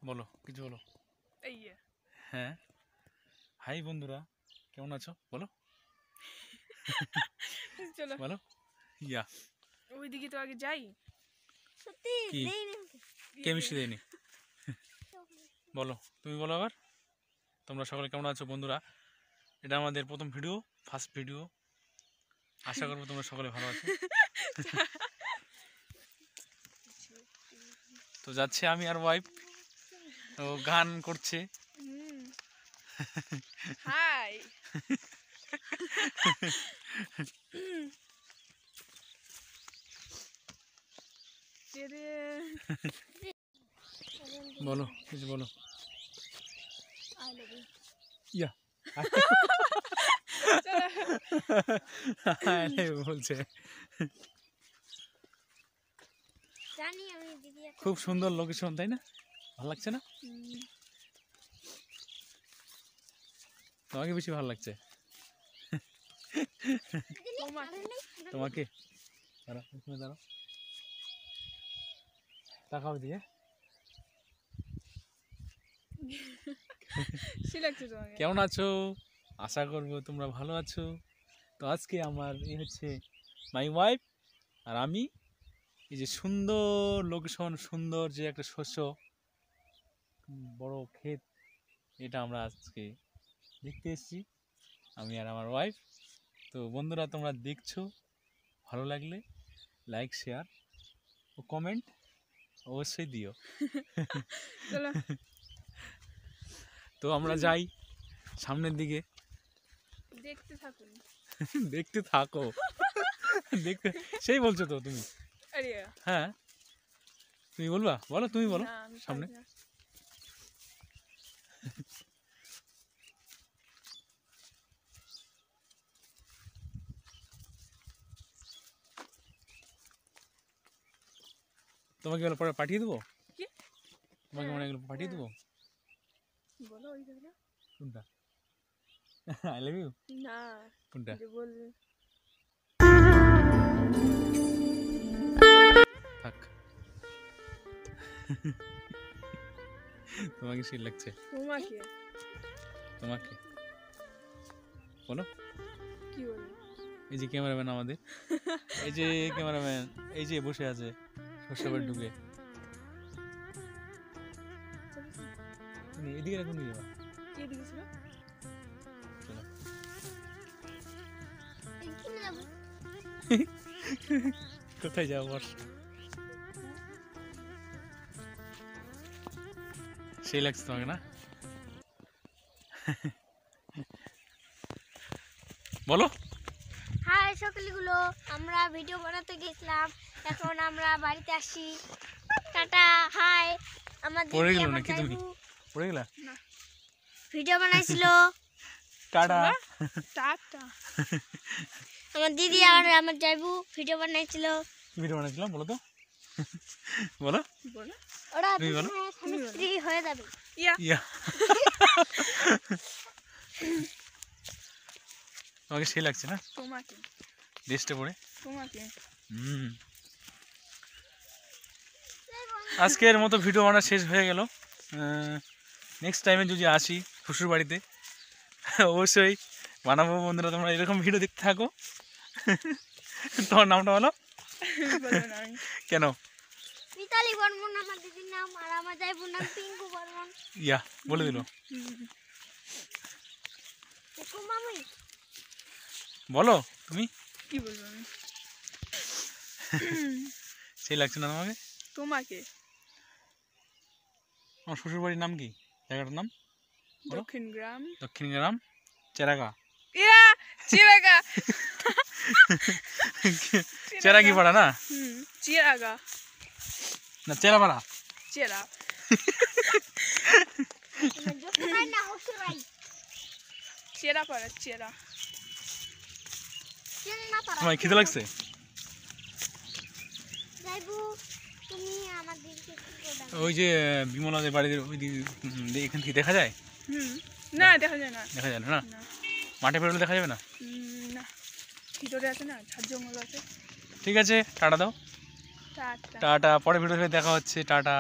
বলো কিছু বলো। এই হ্যাঁ, হাই বন্ধুরা, কেমন আছো বলো। চলো বলো। ইয়া ওইদিকে তো আগে যাই। সত্যি কি? দেইনি কে মিষ্টি দেয়নি? বলো, তুমি বলো আবার। তোমরা সকলে কেমন আছো বন্ধুরা? এটা আমাদের প্রথম ভিডিও, ফার্স্ট ভিডিও। আশা করবো তোমরা সকলে ভালো আছো। তো যাচ্ছে আমি আর ওয়াইফ, তো গান করছে। হাই বলো কিছু বলো। আই লাভ ইউ ইয়া বলছে। জানি আমি দিদি খুব সুন্দর লোকেশন, তাই না? ভালো লাগছে না? তোমাকে বেশি ভালো লাগছে? তোমাকে দাঁড়াও, এখানে দাঁড়াও, তাকাও দিয়ে। কেমন আছো? আশা করবো তোমরা ভালো আছো। তো আজকে আমার এই হচ্ছে মাই ওয়াইফ আর আমি, এই যে সুন্দর লোকেশন, সুন্দর যে একটা শস্য, বড় ক্ষেত, এটা আমরা আজকে দেখতে এসেছি, আমি আর আমার ওয়াইফ। তো বন্ধুরা, তোমরা দেখছো, ভালো লাগলে লাইক, শেয়ার ও কমেন্ট অবশ্যই দিও। তো আমরা যাই সামনের দিকে, দেখতে থাকুন। দেখতে থাকো। দেখতে সেই বলছো তো তুমি? হ্যাঁ, তুমি বলবা, বলো, তুমি বলো সামনে। তোমাকে এগুলো পরে পাঠিয়ে দেবো। তোমাকে মনে এগুলো পাঠিয়ে দেবো। বলো ওই কথা। কোনটা? আই লাভ ইউ না, কোনটা? বলবে থাক। তোমাকে সেই লাগছে? তোমাকে। তোমাকে বলো। কি বলবো? এই যে ক্যামেরাম্যান আমাদের, এই যে ক্যামেরাম্যান, এই যে বসে আছে শস্যবার ঢুকে। তুমি এদিকে রাখুন, নিয়ে যাবা। এদিকে ছিল। চলো। এখানে যাব কোথায় যাবো বস? সেই লাগছে তোমাকে না? বলো। হাই সকলগুলো, আমরা ভিডিও বানাতে গেছিলাম, এখন আমরা বাড়িতে আসি। Tata, hi. আমার পড়ে দিদি গেল আমার নাকি তুমি? জাইবু পড়ে গেলা? ভিডিও বানাইছিল। টাটা। টাটা। আমার দিদি আর আমার জাইবু ভিডিও বানাইছিল। কি ভিডিও বানাচ্ছিলাম বলো তো? বলো। বলো। ওরা তুমি বলো। স্বামী স্ত্রী হয়ে যাবে। ইয়া তোমাকে সেই লাগছে না তোমাকে। ড্রেসটা পরে? তোমাকে। আজকের মতো ভিডিও বানা শেষ হয়ে গেল। নেক্সট টাইমে যদি আসি শ্বশুর বাড়িতে, অবশ্যই বানাবো বন্ধুরা। তোমরা এরকম ভিডিও দেখতে থাকো। তোমার নামটা বলো। কেন? মিতালি বর্মন আমার দিদির নাম, আর আমার জাইবুর নাম পিঙ্কু বর্মন। ইয়া বলে দিল। দেখো মামি, বলো তুমি। কি বলবো আমি? সেই লাগছে না তোমাকে? তোমাকে। আমার শ্বশুর বাড়ির নাম কি? জায়গাটার নাম দক্ষিণ গ্রাম। দক্ষিণ গ্রাম, চেরাগা। চিরাগা। চেরাগি পাড়া না? চিরাগা না, চেরাপাড়া। চেরা। জোসরাই না হসুরাই, চেরা পাড়া, চেরা। চেন্না পাড়া। তোমার খিদে লাগছে? জাইবু, তুমি আমার দিদিকে কি করে ওই যে বিমলাদের বাড়ির ওই এখান থেকে দেখা যায়? না, দেখা যায় না। দেখা যায় না? না। মাঠে বেরোলে দেখা যাবে না? না, ভিতরে আছে না, ঝাড় জঙ্গল আছে। ঠিক আছে, টাটা দাও। টাটা। টাটা, পরে ভিডিও দেখা হচ্ছে। টাটা।